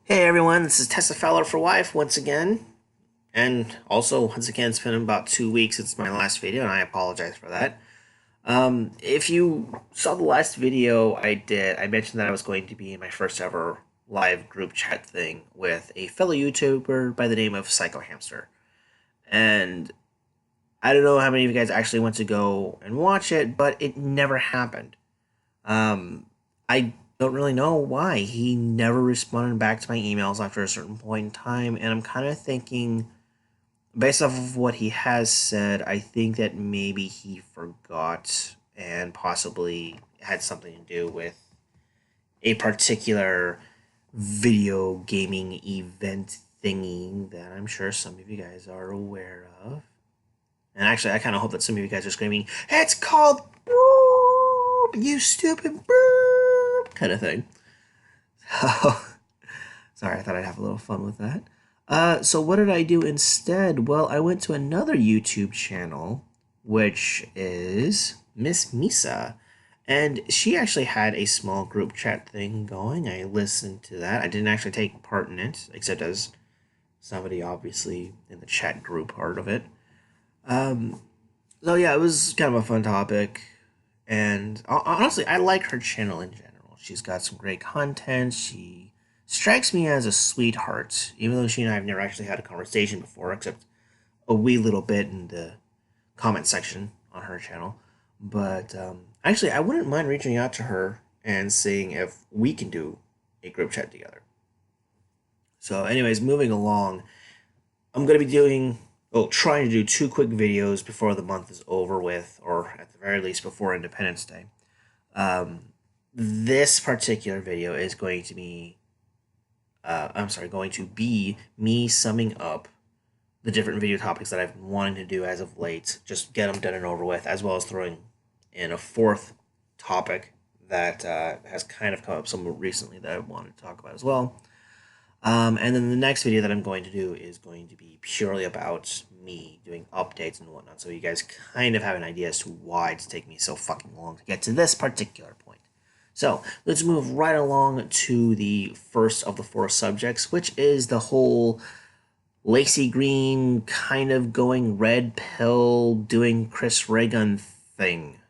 Hey everyone, this is Tessa Fowler for Wife once again. And also, once again, it's been about 2 weeks since my last video, and I apologize for that. If you saw the last video I did, I mentioned that I was going to be in my first ever live group chat thing with a fellow YouTuber by the name of Psycho Hamster. And I don't know how many of you guys actually went to go and watch it, but it never happened. I don't really know why. He never responded back to my emails after a certain point in time, and I'm kind of thinking, based off of what he has said, I think that maybe he forgot and possibly had something to do with a particular video gaming event thingy that I'm sure some of you guys are aware of. And actually, I kind of hope that some of you guys are screaming, "It's called Boop, you stupid Boop," kind of thing. Sorry, I thought I'd have a little fun with that. So what did I do instead? Well, I went to another YouTube channel, which is Miss Misa. And she actually had a small group chat thing going. I listened to that. I didn't actually take part in it, except as somebody obviously in the chat group part of it. Um, so yeah, it was kind of a fun topic. And honestly, I like her channel in general. She's got some great content. She strikes me as a sweetheart, even though she and I have never actually had a conversation before, except a wee little bit in the comment section on her channel. But actually, I wouldn't mind reaching out to her and seeing if we can do a group chat together. So, anyways, moving along, I'm going to be trying to do two quick videos before the month is over with, or at the very least before Independence Day. This particular video is going to be me summing up the different video topics that I've been wanting to do as of late, just get them done and over with, as well as throwing in a fourth topic that has kind of come up somewhat recently that I wanted to talk about as well. And then the next video that I'm going to do is going to be purely about me doing updates and whatnot, so you guys kind of have an idea as to why it's taking me so fucking long to get to this particular point. So let's move right along to the first of the four subjects, which is the whole Laci Green kind of going red pill, doing Chris Reagan thing.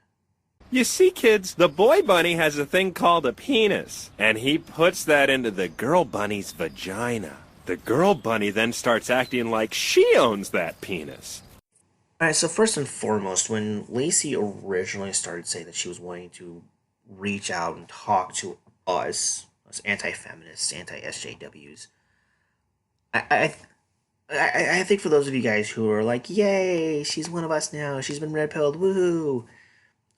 You see, kids, the boy bunny has a thing called a penis, and he puts that into the girl bunny's vagina. The girl bunny then starts acting like she owns that penis. Alright, so first and foremost, when Laci originally started saying that she was wanting to reach out and talk to us anti-feminists, anti-SJWs, I, I think for those of you guys who are like, yay, she's one of us now, she's been red pilled, woohoo.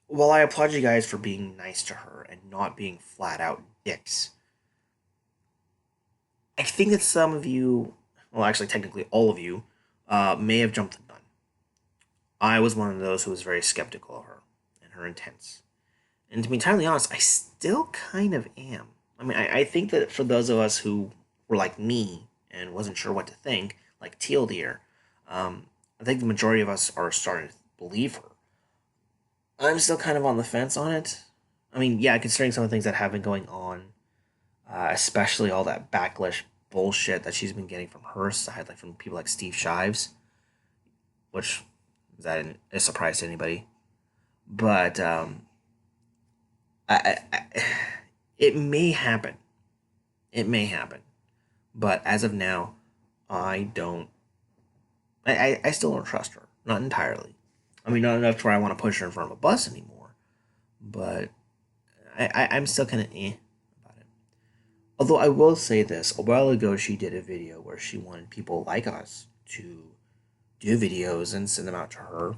While I applaud you guys for being nice to her and not being flat out dicks, I think that some of you, well, actually, technically all of you, may have jumped the gun. I was one of those who was very skeptical of her and her intents. And to be entirely honest, I still kind of am. I mean, I think that for those of us who were like me and wasn't sure what to think, like Teal Deer, I think the majority of us are starting to believe her. I'm still kind of on the fence on it. I mean, yeah, considering some of the things that have been going on, especially all that backlash bullshit that she's been getting from her side, like from people like Steve Shives, which is that a surprise to anybody? But it may happen. It may happen, but as of now, I don't. I still don't trust her. Not entirely. I mean, not enough to where I want to push her in front of a bus anymore. But I'm still kind of about it. Although I will say this, a while ago she did a video where she wanted people like us to do videos and send them out to her,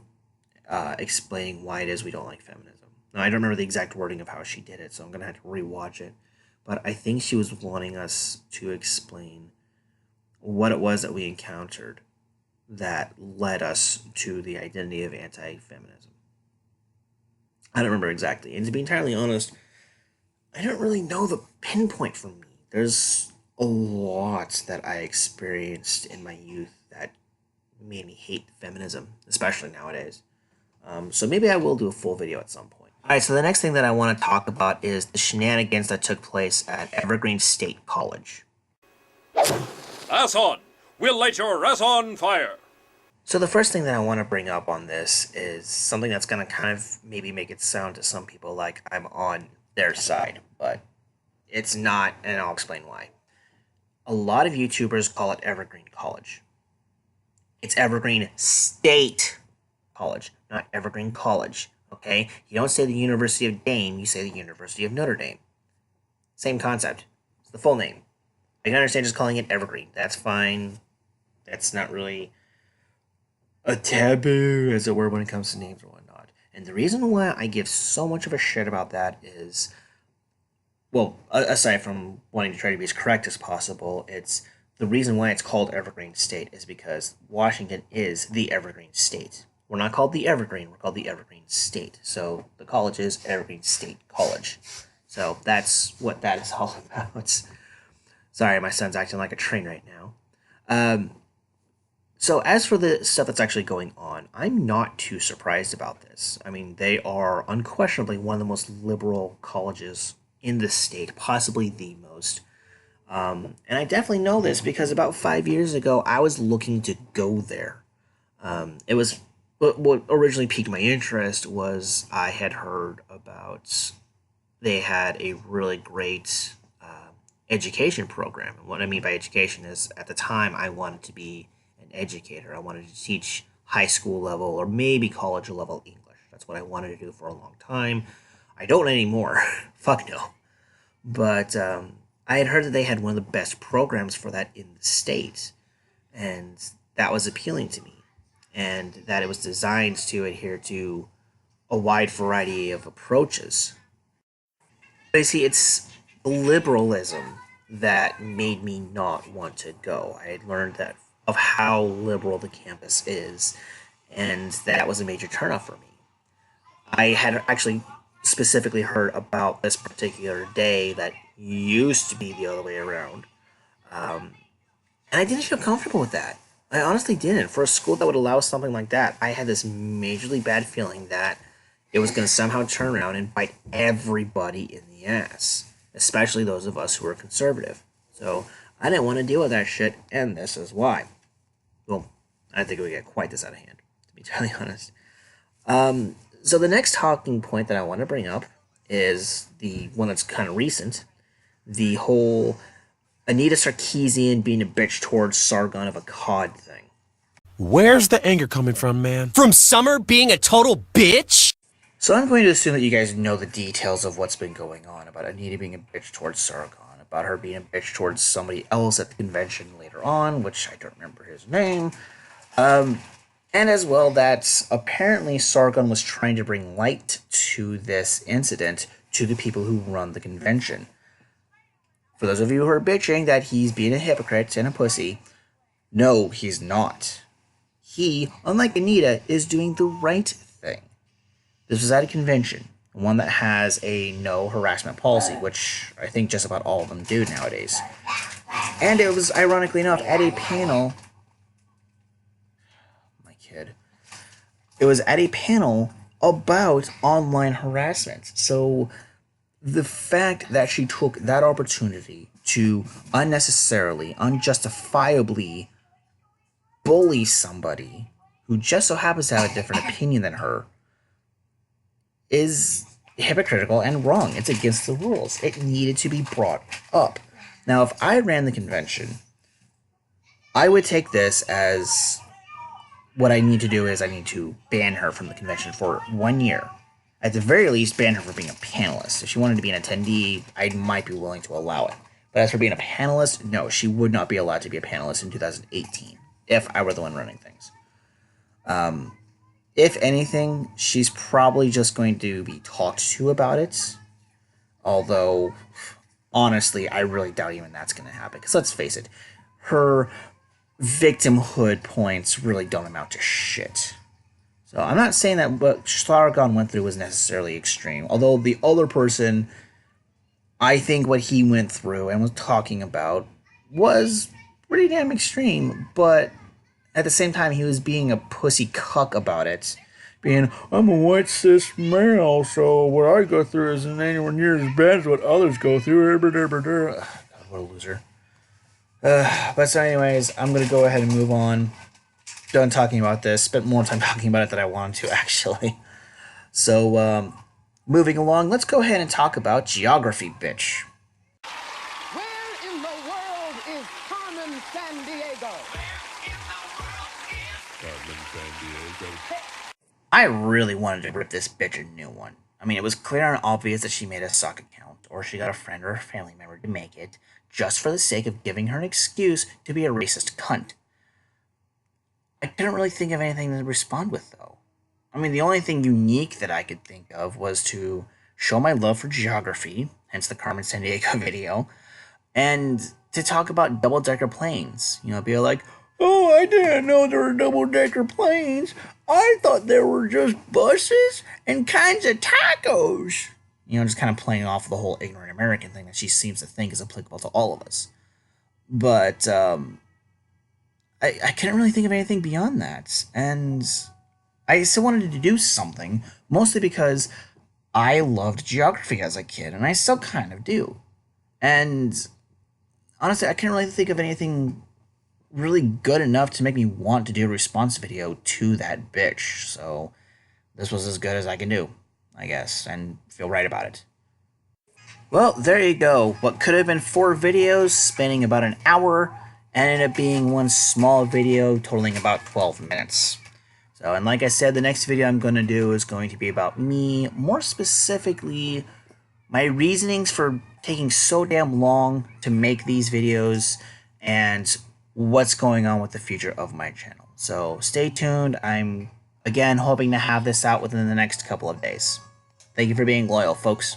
explaining why it is we don't like feminism. Now, I don't remember the exact wording of how she did it, so I'm going to have to rewatch it. But I think she was wanting us to explain what it was that we encountered that led us to the identity of anti-feminism. I don't remember exactly. And to be entirely honest, I don't really know the pinpoint for me. There's a lot that I experienced in my youth that made me hate feminism, especially nowadays. So maybe I will do a full video at some point. Alright, so the next thing that I want to talk about is the shenanigans that took place at Evergreen State College. Ass on! We'll light your ass on fire! So the first thing that I want to bring up on this is something that's going to kind of maybe make it sound to some people like I'm on their side, but it's not, and I'll explain why. A lot of YouTubers call it Evergreen College. It's Evergreen State College, not Evergreen College, okay? You don't say the University of Dame, you say the University of Notre Dame. Same concept. It's the full name. I can understand just calling it Evergreen. That's fine. That's not really a taboo, as it were, when it comes to names or whatnot. And the reason why I give so much of a shit about that is, well, aside from wanting to try to be as correct as possible, it's the reason why it's called Evergreen State is because Washington is the Evergreen State. We're not called the Evergreen, we're called the Evergreen State. So the college is Evergreen State College. So that's what that is all about. Sorry, my son's acting like a train right now. So as for the stuff that's actually going on, I'm not too surprised about this. I mean, they are unquestionably one of the most liberal colleges in the state, possibly the most. And I definitely know this because about 5 years ago, I was looking to go there. It was what originally piqued my interest was I had heard about they had a really great education program. And what I mean by education is at the time I wanted to be an educator. I wanted to teach high school level or maybe college level English. That's what I wanted to do for a long time. I don't anymore. Fuck no. But I had heard that they had one of the best programs for that in the state. And that was appealing to me. And that it was designed to adhere to a wide variety of approaches. But you see, it's liberalism that made me not want to go. I had learned that of how liberal the campus is, and that was a major turnoff for me. I had actually specifically heard about this particular day that used to be the other way around, and I didn't feel comfortable with that. I honestly didn't. For a school that would allow something like that, I had this majorly bad feeling that it was going to somehow turn around and bite everybody in the ass, especially those of us who are conservative. So I didn't want to deal with that shit, and this is why. Well, I think it would get quite this out of hand, to be entirely honest. So the next talking point that I want to bring up is the one that's kind of recent. The whole Anita Sarkeesian being a bitch towards Sargon of Akkad thing. Where's the anger coming from, man? From Summer being a total bitch? So I'm going to assume that you guys know the details of what's been going on about Anita being a bitch towards Sargon, about her being a bitch towards somebody else at the convention later on, which I don't remember his name. And as well that apparently Sargon was trying to bring light to this incident to the people who run the convention. For those of you who are bitching that he's being a hypocrite and a pussy, no, he's not. He, unlike Anita, is doing the right thing. This was at a convention, one that has a no harassment policy, which I think just about all of them do nowadays. And it was, ironically enough, at a panel. My kid. It was at a panel about online harassment. So the fact that she took that opportunity to unnecessarily, unjustifiably bully somebody who just so happens to have a different opinion than her is hypocritical and wrong. It's against the rules. It needed to be brought up. Now, if I ran the convention, I would take this as what I need to do is I need to ban her from the convention for 1 year. At the very least, ban her for being a panelist. If she wanted to be an attendee, I might be willing to allow it. But as for being a panelist, no, she would not be allowed to be a panelist in 2018, if I were the one running things. If anything, she's probably just going to be talked to about it. Although, honestly, I really doubt even that's going to happen. Because let's face it, her victimhood points really don't amount to shit. So I'm not saying that what Sargon went through was necessarily extreme. Although the other person, I think what he went through and was talking about was pretty damn extreme. But at the same time, he was being a pussy cuck about it. Being, I'm a white cis male, so what I go through isn't anywhere near as bad as what others go through. God, what a loser. But so anyways, I'm going to go ahead and move on. Done talking about this. Spent more time talking about it than I wanted to, actually. So, moving along, let's go ahead and talk about geography, bitch. Where in the world is Carmen Sandiego? I really wanted to rip this bitch a new one. I mean, it was clear and obvious that she made a suck account, or she got a friend or a family member to make it, just for the sake of giving her an excuse to be a racist cunt. I couldn't really think of anything to respond with, though. I mean, the only thing unique that I could think of was to show my love for geography, hence the Carmen Sandiego video, and to talk about double-decker planes. You know, be like, oh, I didn't know there were double-decker planes. I thought there were just buses and kinds of tacos. You know, just kind of playing off the whole ignorant American thing that she seems to think is applicable to all of us. But, I couldn't really think of anything beyond that. And I still wanted to do something, mostly because I loved geography as a kid, and I still kind of do. And honestly, I can't really think of anything really good enough to make me want to do a response video to that bitch. So this was as good as I can do, I guess, and feel right about it. Well, there you go. What could have been 4 videos spanning about an hour ended up being one small video totaling about 12 minutes. So, and like I said, the next video I'm going to do is going to be about me, more specifically, my reasonings for taking so damn long to make these videos, and what's going on with the future of my channel. So stay tuned. I'm, again, hoping to have this out within the next couple of days. Thank you for being loyal, folks.